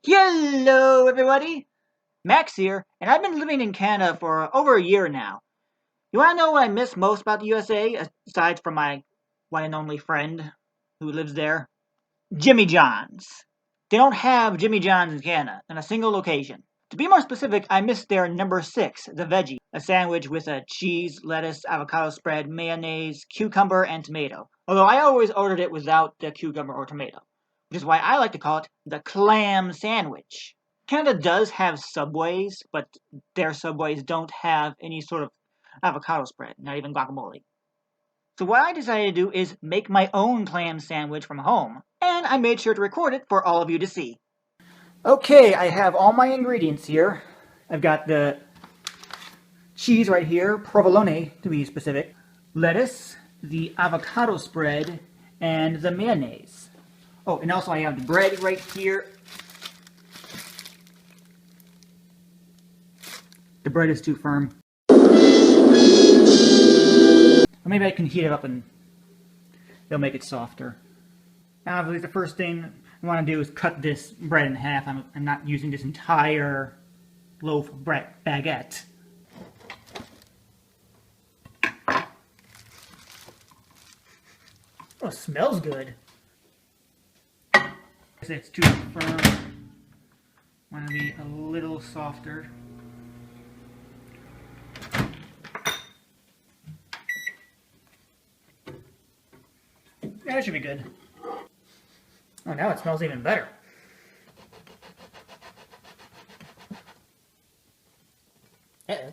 Hello, everybody! Max here, and I've been living in Canada for over a year now. You want to know what I miss most about the USA, aside from my one and only friend who lives there? Jimmy John's. They don't have Jimmy John's in Canada, in a single location. To be more specific, I miss their number 6, the veggie, a sandwich with a cheese, lettuce, avocado spread, mayonnaise, cucumber, and tomato. Although I always ordered it without the cucumber or tomato, which is why I like to call it the clam sandwich. Canada does have Subways, but their Subways don't have any sort of avocado spread, not even guacamole. So what I decided to do is make my own clam sandwich from home, and I made sure to record it for all of you to see. Okay, I have all my ingredients here. I've got the cheese right here, provolone to be specific, lettuce, the avocado spread, and the mayonnaise. Oh, and also I have the bread right here. The bread is too firm. Or maybe I can heat it up and it'll make it softer. Now, obviously, the first thing I want to do is cut this bread in half. I'm not using this entire loaf of bread baguette. Oh, it smells good. It's too firm. Want to be a little softer. Yeah, that should be good. Oh, now it smells even better. Uh-oh.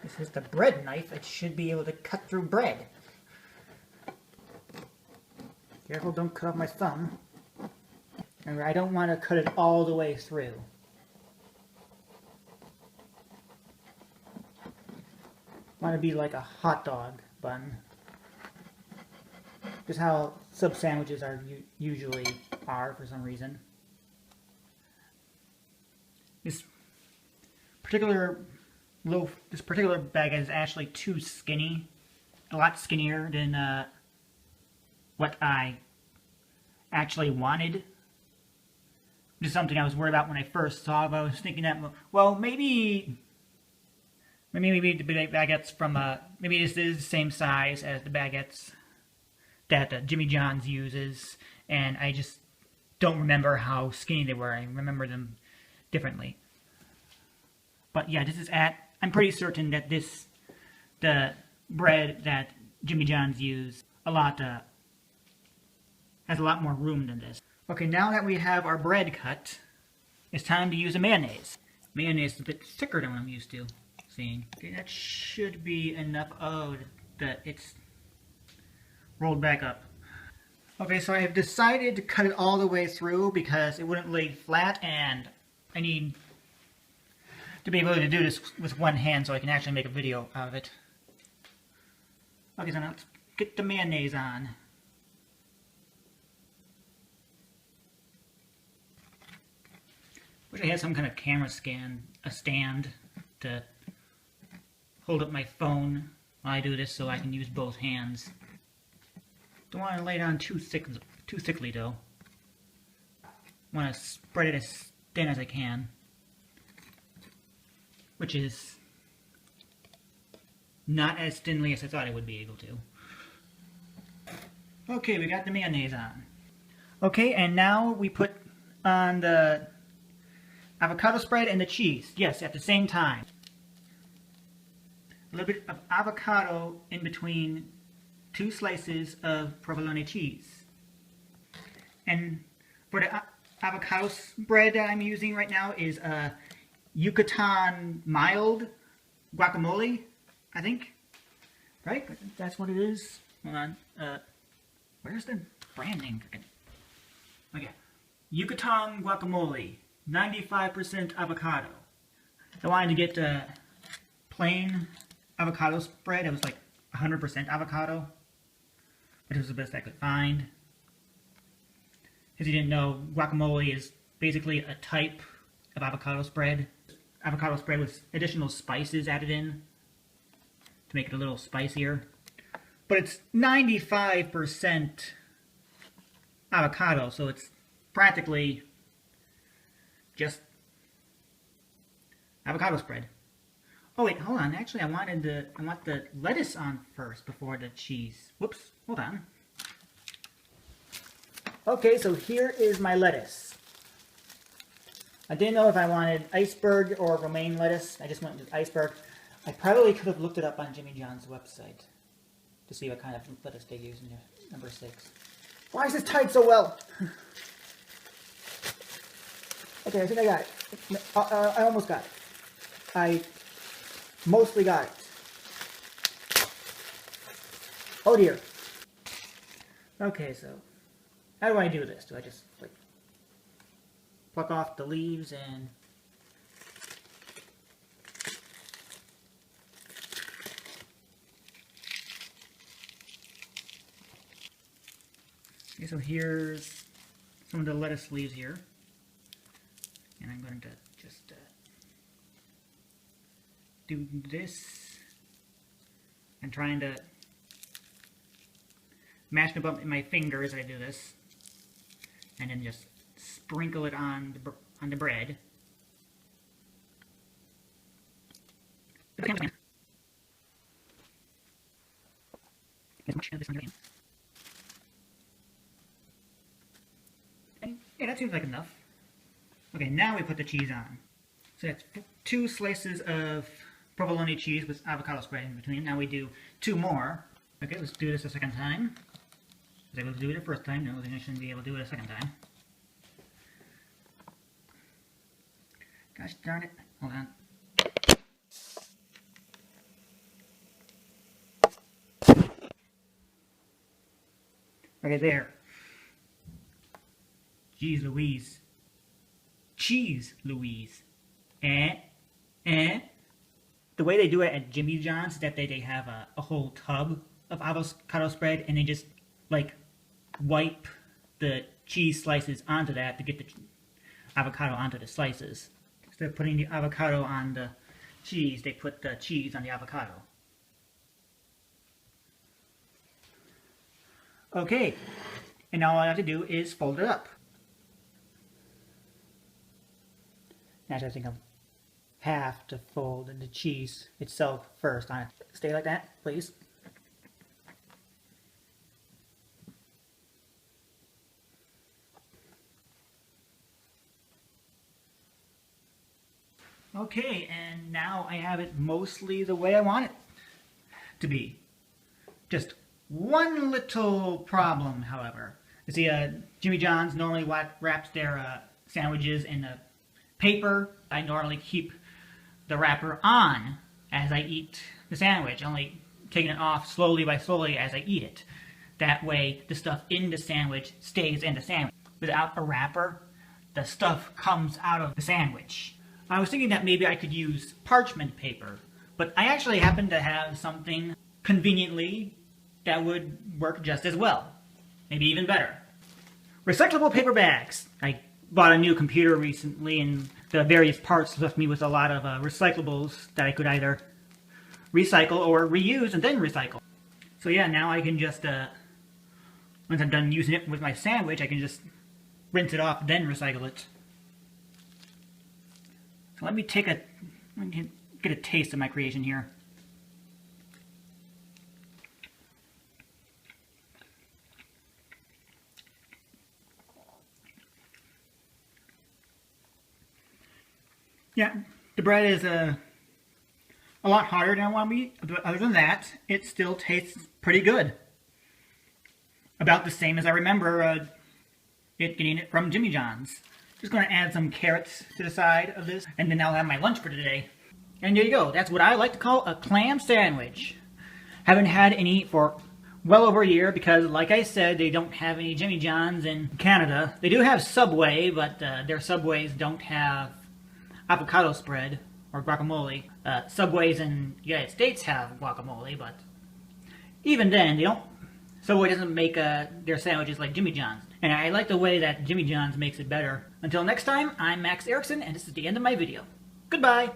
This is the bread knife. It should be able to cut through bread. Careful, don't cut off my thumb. Remember, I don't want to cut it all the way through. I want to be like a hot dog bun. Just how sub sandwiches are usually are for some reason. This particular loaf, this particular bag is actually too skinny, a lot skinnier than what I actually wanted. Which is something I was worried about when I first saw it. I was thinking that, well, maybe the baguettes from maybe this is the same size as the baguettes that Jimmy John's uses, and I just don't remember how skinny they were. I remember them differently. But yeah, I'm pretty certain that the bread that Jimmy John's use has a lot more room than this. Okay, now that we have our bread cut, it's time to use a mayonnaise. Mayonnaise is a bit thicker than what I'm used to seeing. Okay, that should be enough. Oh, it's rolled back up. Okay, so I have decided to cut it all the way through because it wouldn't lay flat, and I need to be able to do this with one hand so I can actually make a video out of it. Okay, so now let's get the mayonnaise on. Wish I had some kind of camera stand to hold up my phone while I do this so I can use both hands. Don't want to lay it on too thickly though. Want to spread it as thin as I can, which is not as thinly as I thought I would be able to. Okay, we got the mayonnaise on. Okay, and now we put on the avocado spread and the cheese. Yes, at the same time. A little bit of avocado in between 2 slices of provolone cheese. And for the avocado spread that I'm using right now is a Yucatan mild guacamole, I think. Right? That's what it is. Hold on. Where's the brand name? Okay. Yucatan guacamole. 95% avocado. I wanted to get plain avocado spread. It was like 100% avocado. But it was the best I could find. If you didn't know, guacamole is basically a type of avocado spread. Avocado spread with additional spices added in to make it a little spicier. But it's 95% avocado, so it's practically just avocado spread. Oh wait, hold on. Actually, I want the lettuce on first before the cheese. Whoops, hold on. Okay, so here is my lettuce. I didn't know if I wanted iceberg or romaine lettuce. I just went with iceberg. I probably could have looked it up on Jimmy John's website to see what kind of lettuce they use in their number 6. Why is this tied so well? Okay, I think I got it. I almost got it. I mostly got it. Oh dear. Okay, so how do I do this? Do I just like pluck off the leaves and okay, so here's some of the lettuce leaves here, and I'm going to just do this and trying to mash them up in my fingers as I do this, and then just sprinkle it on the bread. And yeah, that seems like enough. Okay, now we put the cheese on. So that's 2 slices of provolone cheese with avocado spread in between. Now we do 2 more. Okay, let's do this a second time. I was able to do it the first time. No, then I shouldn't be able to do it a second time. Gosh darn it. Hold on. Okay, there. Jeez Louise. Cheese Louise. The way they do it at Jimmy John's is that they have a whole tub of avocado spread, and they just like wipe the cheese slices onto that to get the avocado onto the slices. Instead of putting the avocado on the cheese, they put the cheese on the avocado. Okay, and now all I have to do is fold it up. Actually, I think I'll have to fold the cheese itself first. Stay like that, please. Okay, and now I have it mostly the way I want it to be. Just one little problem, however. You see, Jimmy John's normally wraps their sandwiches in a paper. I normally keep the wrapper on as I eat the sandwich, only taking it off slowly by slowly as I eat it. That way, the stuff in the sandwich stays in the sandwich. Without a wrapper, the stuff comes out of the sandwich. I was thinking that maybe I could use parchment paper, but I actually happen to have something conveniently that would work just as well. Maybe even better. Recyclable paper bags. I bought a new computer recently, and the various parts left me with a lot of recyclables that I could either recycle or reuse and then recycle. So yeah, now I can just, once I'm done using it with my sandwich, I can just rinse it off, then recycle it. So let me get a taste of my creation here. Yeah, the bread is a lot harder than I want to be, but other than that, it still tastes pretty good. About the same as I remember getting it from Jimmy John's. Just going to add some carrots to the side of this, and then I'll have my lunch for today. And there you go. That's what I like to call a clam sandwich. Haven't had any for well over a year because, like I said, they don't have any Jimmy John's in Canada. They do have Subway, but their Subways don't have avocado spread or guacamole. Subways in the United States have guacamole, but even then, they don't. Subway doesn't make their sandwiches like Jimmy John's. And I like the way that Jimmy John's makes it better. Until next time, I'm Max Erickson, and this is the end of my video. Goodbye!